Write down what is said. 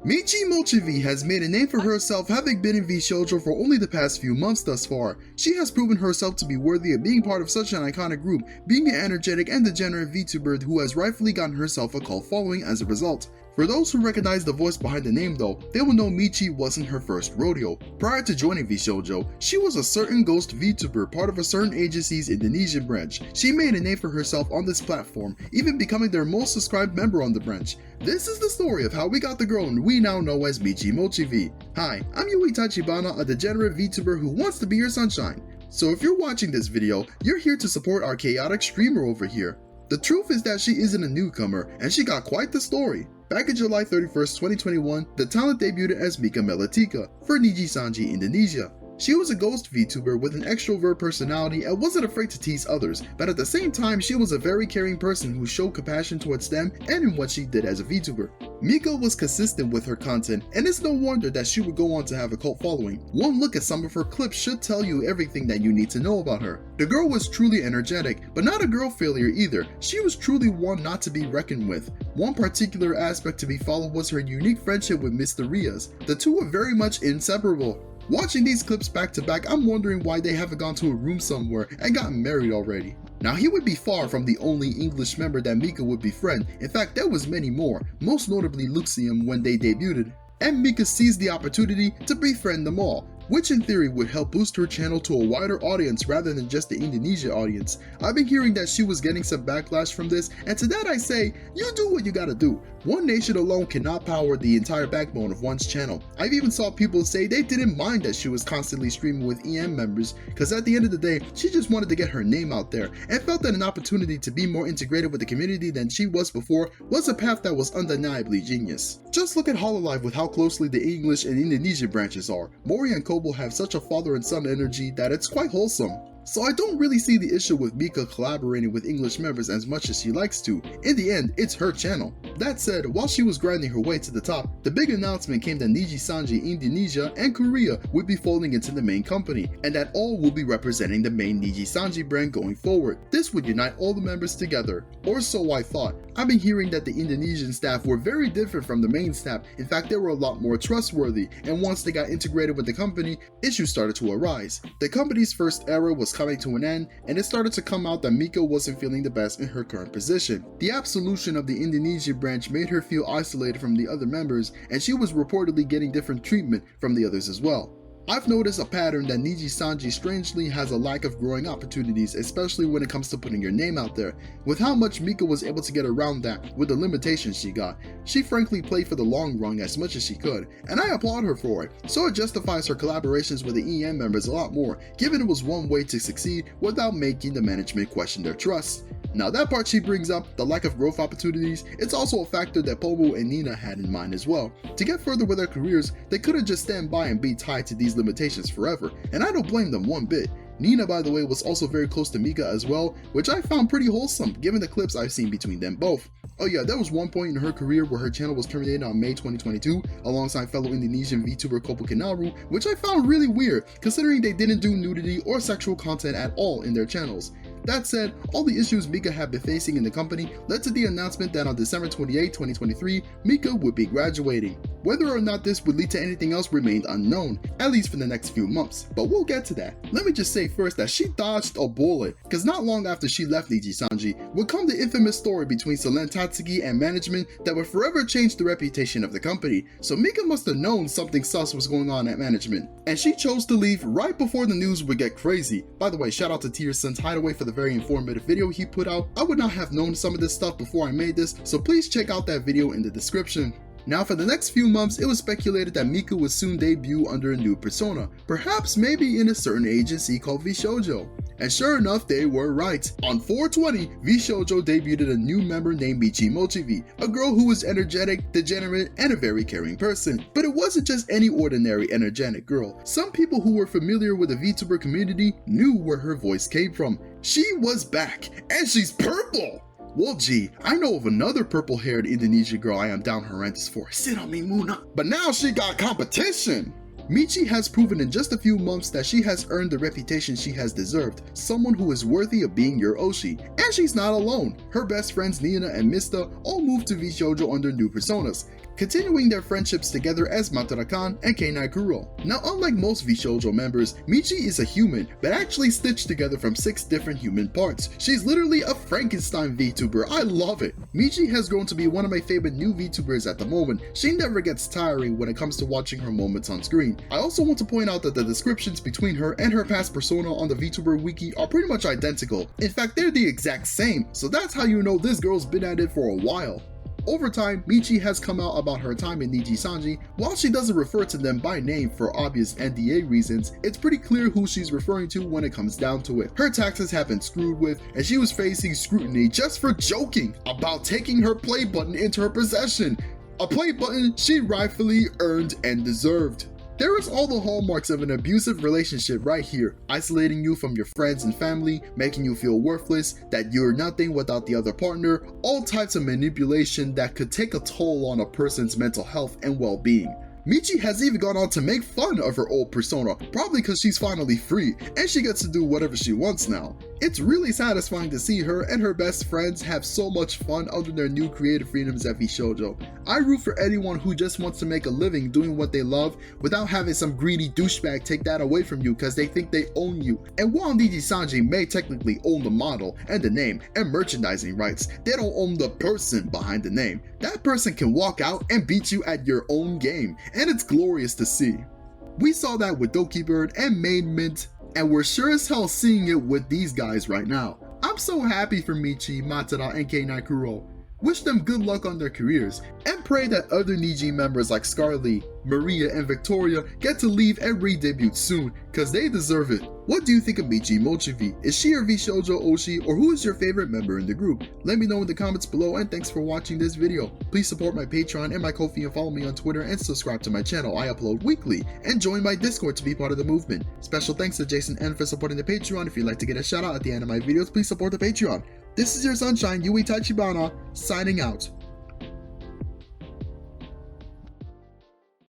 Michi Mochievee has made a name for herself, having been in VShojo for only the past few months thus far. She has proven herself to be worthy of being part of such an iconic group, being an energetic and degenerate VTuber who has rightfully gotten herself a cult following as a result. For those who recognize the voice behind the name though, they will know Michi wasn't her first rodeo. Prior to joining VShojo, she was a certain ghost VTuber, part of a certain agency's Indonesian branch. She made a name for herself on this platform, even becoming their most subscribed member on the branch. This is the story of how we got the girl we now know as Michi Mochievee. Hi, I'm Yui Tachibana, a degenerate VTuber who wants to be your sunshine. So if you're watching this video, you're here to support our chaotic streamer over here. The truth is that she isn't a newcomer, and she got quite the story. Back in July 31st, 2021, the talent debuted as Mika Melatika for Nijisanji Indonesia. She was a ghost VTuber with an extrovert personality and wasn't afraid to tease others, but at the same time she was a very caring person who showed compassion towards them and in what she did as a VTuber. Mika was consistent with her content, and it's no wonder that she would go on to have a cult following. One look at some of her clips should tell you everything that you need to know about her. The girl was truly energetic, but not a girl failure either. She was truly one not to be reckoned with. One particular aspect to be followed was her unique friendship with Mr. Rias. The two were very much inseparable. Watching these clips back to back, I'm wondering why they haven't gone to a room somewhere and gotten married already. Now he would be far from the only English member that Mika would befriend. In fact, there was many more, most notably Luxium when they debuted. And Mika seized the opportunity to befriend them all, which in theory would help boost her channel to a wider audience rather than just the Indonesia audience. I've been hearing that she was getting some backlash from this, and to that I say, you do what you gotta do. One nation alone cannot power the entire backbone of one's channel. I've even saw people say they didn't mind that she was constantly streaming with EM members, cause at the end of the day, she just wanted to get her name out there, and felt that an opportunity to be more integrated with the community than she was before was a path that was undeniably genius. Just look at Hololive with how closely the English and Indonesian branches are. Mori and Kobo have such a father and son energy that it's quite wholesome. So I don't really see the issue with Mika collaborating with English members as much as she likes to. In the end, it's her channel. That said, while she was grinding her way to the top, the big announcement came that Nijisanji Indonesia and Korea would be folding into the main company, and that all will be representing the main Nijisanji brand going forward. This would unite all the members together, or so I thought. I've been hearing that the Indonesian staff were very different from the main staff. In fact, they were a lot more trustworthy, and once they got integrated with the company, issues started to arise. The company's first era was coming to an end, and it started to come out that Mika wasn't feeling the best in her current position. The absolution of the Indonesia branch made her feel isolated from the other members, and she was reportedly getting different treatment from the others as well. I've noticed a pattern that Nijisanji strangely has a lack of growing opportunities, especially when it comes to putting your name out there. With how much Mika was able to get around that with the limitations she got, she frankly played for the long run as much as she could, and I applaud her for it. So it justifies her collaborations with the EM members a lot more, given it was one way to succeed without making the management question their trust. Now that part she brings up, the lack of growth opportunities, it's also a factor that Pomu and Nina had in mind as well. To get further with their careers, they couldn't just stand by and be tied to these limitations forever, and I don't blame them one bit. Nina, by the way, was also very close to Mika as well, which I found pretty wholesome given the clips I've seen between them both. Oh yeah, there was one point in her career where her channel was terminated on May 2022 alongside fellow Indonesian VTuber Kopo Kinaru, which I found really weird considering they didn't do nudity or sexual content at all in their channels. That said, all the issues Mika had been facing in the company led to the announcement that on December 28, 2023, Mika would be graduating. Whether or not this would lead to anything else remained unknown, at least for the next few months, but we'll get to that. Let me just say first that she dodged a bullet, cause not long after she left Nijisanji would come the infamous story between Solen Tatsuki and management that would forever change the reputation of the company, so Mika must have known something sus was going on at management. And she chose to leave right before the news would get crazy. By the way, shout out to Tiersun's Hideaway for the very informative video he put out. I would not have known some of this stuff before I made this, so please check out that video in the description. Now for the next few months, it was speculated that Mika would soon debut under a new persona, perhaps maybe in a certain agency called VShojo. And sure enough, they were right. On 4/20, VShojo debuted a new member named Michi Mochievee, a girl who was energetic, degenerate, and a very caring person. But it wasn't just any ordinary energetic girl. Some people who were familiar with the VTuber community knew where her voice came from. She was back, and she's purple! Well gee, I know of another purple-haired Indonesian girl I am down horrendous for. Sit on me, Muna. But now she got competition! Michi has proven in just a few months that she has earned the reputation she has deserved, someone who is worthy of being your Oshi. And she's not alone. Her best friends Nina and Mista all moved to VShojo under new personas. continuing their friendships together as Matara-kan and Keinai Kuro. Now, unlike most VShojo members, Michi is a human, but actually stitched together from 6 different human parts. She's literally a Frankenstein VTuber. I love it. Michi has grown to be one of my favorite new VTubers at the moment. She never gets tiring when it comes to watching her moments on screen. I also want to point out that the descriptions between her and her past persona on the VTuber wiki are pretty much identical. In fact, they're the exact same, so that's how you know this girl's been at it for a while. Over time, Michi has come out about her time in Nijisanji. While she doesn't refer to them by name for obvious NDA reasons, it's pretty clear who she's referring to when it comes down to it. Her taxes have been screwed with, and she was facing scrutiny just for joking about taking her play button into her possession. A play button she rightfully earned and deserved. There is all the hallmarks of an abusive relationship right here, isolating you from your friends and family, making you feel worthless, that you're nothing without the other partner, all types of manipulation that could take a toll on a person's mental health and well-being. Michi has even gone on to make fun of her old persona, probably because she's finally free, and she gets to do whatever she wants now. It's really satisfying to see her and her best friends have so much fun under their new creative freedoms at VShojo. I root for anyone who just wants to make a living doing what they love without having some greedy douchebag take that away from you because they think they own you. And while Nijisanji may technically own the model and the name and merchandising rights, they don't own the person behind the name. That person can walk out and beat you at your own game, and it's glorious to see. We saw that with Doki Bird and Main Mint, and we're sure as hell seeing it with these guys right now. I'm so happy for Michi, Matara, and Keinai Kuro. Wish them good luck on their careers, and pray that other Niji members like Scarly, Maria, and Victoria get to leave and re-debut soon, cause they deserve it. What do you think of Michi Mochievee? Is she your VShojo Oshi, or who is your favorite member in the group? Let me know in the comments below, and thanks for watching this video. Please support my Patreon and my Ko-fi and follow me on Twitter and subscribe to my channel. I upload weekly, and join my Discord to be part of the movement. Special thanks to Jason N for supporting the Patreon. If you'd like to get a shout out at the end of my videos, please support the Patreon. This is your sunshine, Yui Tachibana, signing out.